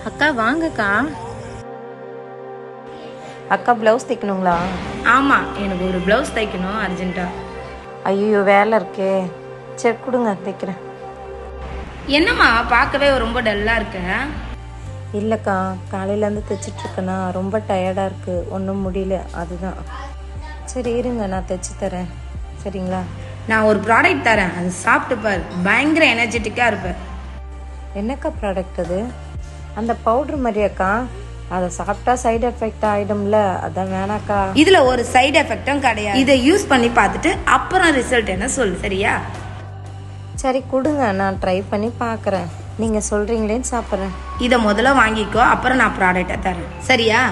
அக்கா வாங்கக்கா. அக்கா ப்ளவுஸ் தைக்கணுங்களா? ஆமாம், எனக்கு ஒரு ப்ளவுஸ் தைக்கணும் அர்ஜென்ட்டா. ஐயோ வேலை இருக்கே. சரி கொடுங்க தைக்கிறேன். என்னம்மா பார்க்கவே ரொம்ப டல்லாக இருக்க? இல்லைக்கா, காலையிலேருந்து தைச்சிட்ருக்கேண்ணா, ரொம்ப டயர்டாக இருக்குது, ஒன்றும் முடியல, அதுதான். சரி இருங்க, நான் தைச்சி தரேன், சரிங்களா? நான் ஒரு ப்ராடக்ட் தரேன், அது சாப்பிட்டு பாரு, பயங்கர எனர்ஜெட்டிக்காக இருப்பேன். என்னக்கா ப்ராடக்ட் அது? அந்த பவுட்ரு மாதிரியாக்கா? அதை சாப்பிட்டா சைடு எஃபெக்ட் ஆகிடும்ல, அதான் வேணாக்கா. இதில் ஒரு சைடு எஃபெக்டும் கிடையாது. இதை யூஸ் பண்ணி பார்த்துட்டு அப்புறம் ரிசல்ட் என்ன சொல்லு, சரியா? சரி கொடுங்க, நான் ட்ரை பண்ணி பார்க்குறேன். நீங்கள் சொல்கிறீங்களேன்னு சாப்பிட்றேன். இதை முதல்ல வாங்கிக்கோ, அப்புறம் நான் ப்ராடக்டை தரேன், சரியா?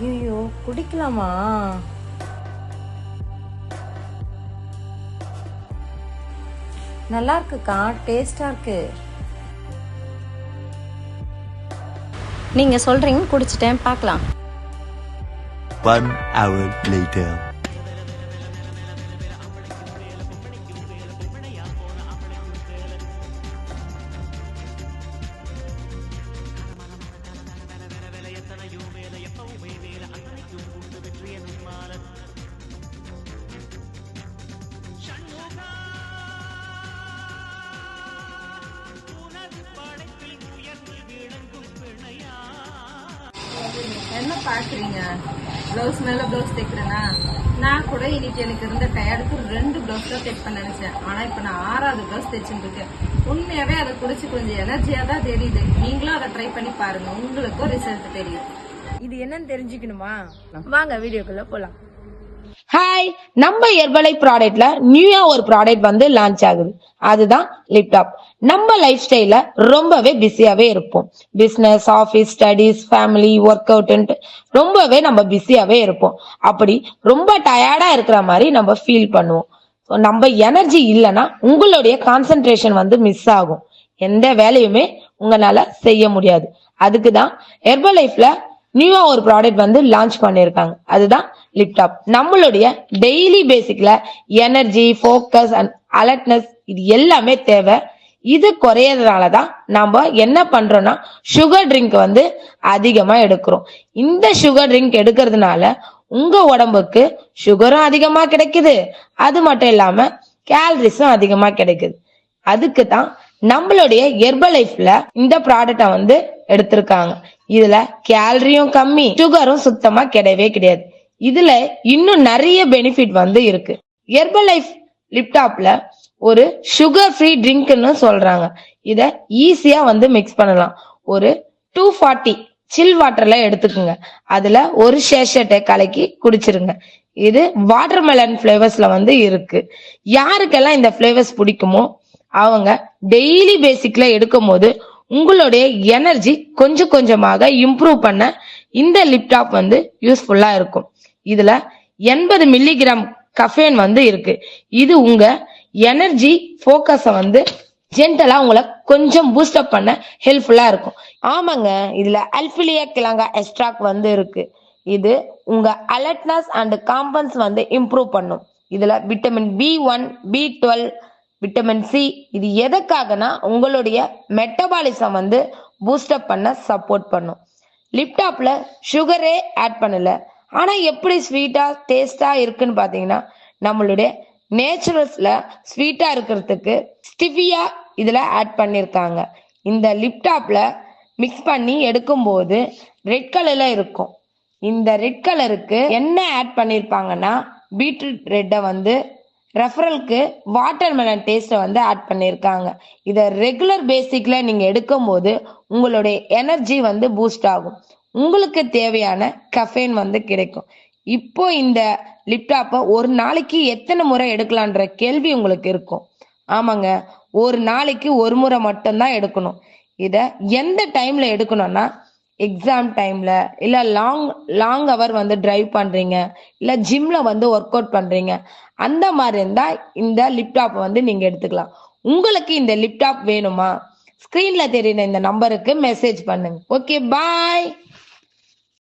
ஐயோ குடிக்கலாமா? நல்லா இருக்குக்கா, டேஸ்டா இருக்கு. நீங்க சொல்றீங்க, குடிச்சிட்டேன், பார்க்கலாம். 1 hour later. என்ன பாக்குறீங்க? ப்ளவுஸ் மேல ப்ளவுஸ் தைக்கிறேன்னா? நான் கூட இன்னைக்கு எனக்கு இருந்த டயர்டுக்கு 2 ப்ளவுஸ் தான் தைப்ப நினைச்சேன். ஆனா இப்ப நான் 6வது ப்ளவுஸ் தைச்சுட்டு இருக்கேன். உண்மையாவே அதை குடிச்சு கொஞ்சம் எனர்ஜியா தான் தெரியுது. நீங்களும் அதை ட்ரை பண்ணி பாருங்க, உங்களுக்கும் ரிசல்ட் தெரியும். இது என்னன்னு தெரிஞ்சுக்கணுமா? வாங்க வீடியோக்குள்ள போலாம். ஹாய், நம்ம ஹெர்பலைஃப் ப்ராடக்ட்ல நியூயா ஒரு ப்ராடக்ட் வந்து லான்ச் ஆகுது. அதுதான் லிப்டாப். நம்ம லைஃப் ஸ்டைல ரொம்பவே பிஸியாவே இருப்போம். Business, office, studies, family, work out ரொம்பவே நம்ம பிஸியாவே இருப்போம். அப்படி ரொம்ப டயர்டா இருக்கிற மாதிரி நம்ம ஃபீல் பண்ணுவோம். நம்ம எனர்ஜி இல்லைன்னா உங்களுடைய கான்சென்ட்ரேஷன் வந்து மிஸ் ஆகும். எந்த வேலையுமே உங்களால செய்ய முடியாது. அதுக்குதான் ஹெர்பலைஃப்ல நியூவா ஒரு ப்ராடக்ட் வந்து லான்ச் பண்ணிருக்காங்க. அதுதான் லிப்டாப். நம்மளுடைய டெய்லி பேசிக்ல எனர்ஜி, ஃபோக்கஸ் அண்ட் அலர்ட்னஸ் இது எல்லாமே தேவை. இது குறையறதுனாலதான் நாம என்ன பண்றோம்னா சுகர் ட்ரிங்க் வந்து அதிகமா எடுக்கிறோம். இந்த சுகர் ட்ரிங்க் எடுக்கிறதுனால உங்க உடம்புக்கு சுகரும் அதிகமா கிடைக்குது, அது மட்டும் இல்லாம கேலரிஸும் அதிகமா கிடைக்குது. அதுக்கு தான் நம்மளுடைய ஹெர்பலைஃப்ல இந்த ப்ராடக்ட வந்து எடுத்திருக்காங்க. இதுல கேலரியும் கம்மி, சுகரும் சுத்தமா கிடையவே கிடையாது. இதுல இன்னும் நிறைய பெனிஃபிட் வந்து இருக்கு. ஹெர்பலைஃப் லிப்டாப்ல ஒரு சுகர் ஃப்ரீ ட்ரிங்க்னு சொல்றாங்க. இத ஈஸியா வந்து மிக்ஸ் பண்ணலாம். ஒரு 240 சில் வாட்டர்ல எடுத்துக்குங்க. அதுல ஒரு சேஷட்டை கலக்கி குடிச்சிருங்க. இது வாட்டர்மெலன் ஃபிளேவர்ஸ்ல வந்து இருக்கு. யாருக்கெல்லாம் இந்த ஃபிளேவர்ஸ் பிடிக்குமோ அவங்க டெய்லி பேசிக்ல எடுக்கும் போது உங்களுடைய எனர்ஜி கொஞ்சம் கொஞ்சமாக இம்ப்ரூவ் பண்ண இந்த லிப்டாப் வந்து யூஸ்ஃபுல்லா இருக்கும். இதுல 80 மில்லிகிராம் கஃபேன் வந்து இருக்கு. இது உங்க எனர்ஜி போக்கஸ வந்து ஜென்டலா உங்களை கொஞ்சம் பூஸ்டப் பண்ண ஹெல்ப்ஃபுல்லா இருக்கும். ஆமாங்க, இதுல அல்பிலியா கிழங்கா எக்ஸ்ட்ராக்ட் வந்து இருக்கு. இது உங்க அலர்ட்னஸ் அண்ட் காம்பன்ஸ் வந்து இம்ப்ரூவ் பண்ணும். இதுல vitamin B1, B12, vitamin C இது எதுக்காகனா உங்களுடைய மெட்டபாலிசம் வந்து பூஸ்டப் பண்ண சப்போர்ட் பண்ணும். லிப்டாப்ல சுகரே ஆட் பண்ணல, ஆனா எப்படி ஸ்வீட்டா டேஸ்டா இருக்குன்னு பாத்தீங்கன்னா நம்மளுடைய நேச்சுரல்ஸ்ல ஸ்வீட்டா இருக்கிறதுக்கு ஸ்டிவியா இதுல ஆட் பண்ணிருக்காங்க. இந்த லிப்டாப்ல மிக்ஸ் பண்ணி எடுக்கும் போது ரெட் கலர்ல இருக்கும். இந்த ரெட் கலருக்கு என்ன ஆட் பண்ணிருப்பாங்கன்னா பீட்ரூட் ரெட்டை வந்து ரெஃபரலுக்கு வாட்டர்மெலன் டேஸ்ட்டை வந்து ஆட் பண்ணியிருக்காங்க. இதை ரெகுலர் பேசிக்ல நீங்க எடுக்கும் போது உங்களுடைய எனர்ஜி வந்து பூஸ்ட் ஆகும். உங்களுக்கு தேவையான கஃபேன் வந்து கிடைக்கும். இப்போ இந்த லிப்டாப்பை ஒரு நாளைக்கு எத்தனை முறை எடுக்கலான்ற கேள்வி உங்களுக்கு இருக்கும். ஆமாங்க, ஒரு நாளைக்கு ஒரு முறை மட்டும்தான் எடுக்கணும். இதை எந்த டைம்ல எடுக்கணும்னா எக்ஸாம் டைம்ல இல்ல லாங் அவர் வந்து டிரைவ் பண்றீங்க, இல்ல ஜிம்ல வந்து ஒர்க் அவுட் பண்றீங்க, அந்த மாதிரி இருந்தா இந்த லிப்டாப் வந்து நீங்க எடுத்துக்கலாம். உங்களுக்கு இந்த லிப்டாப் வேணுமா? ஸ்கிரீன்ல தெரியுற இந்த நம்பருக்கு மெசேஜ் பண்ணுங்க. ஓகே, பாய்.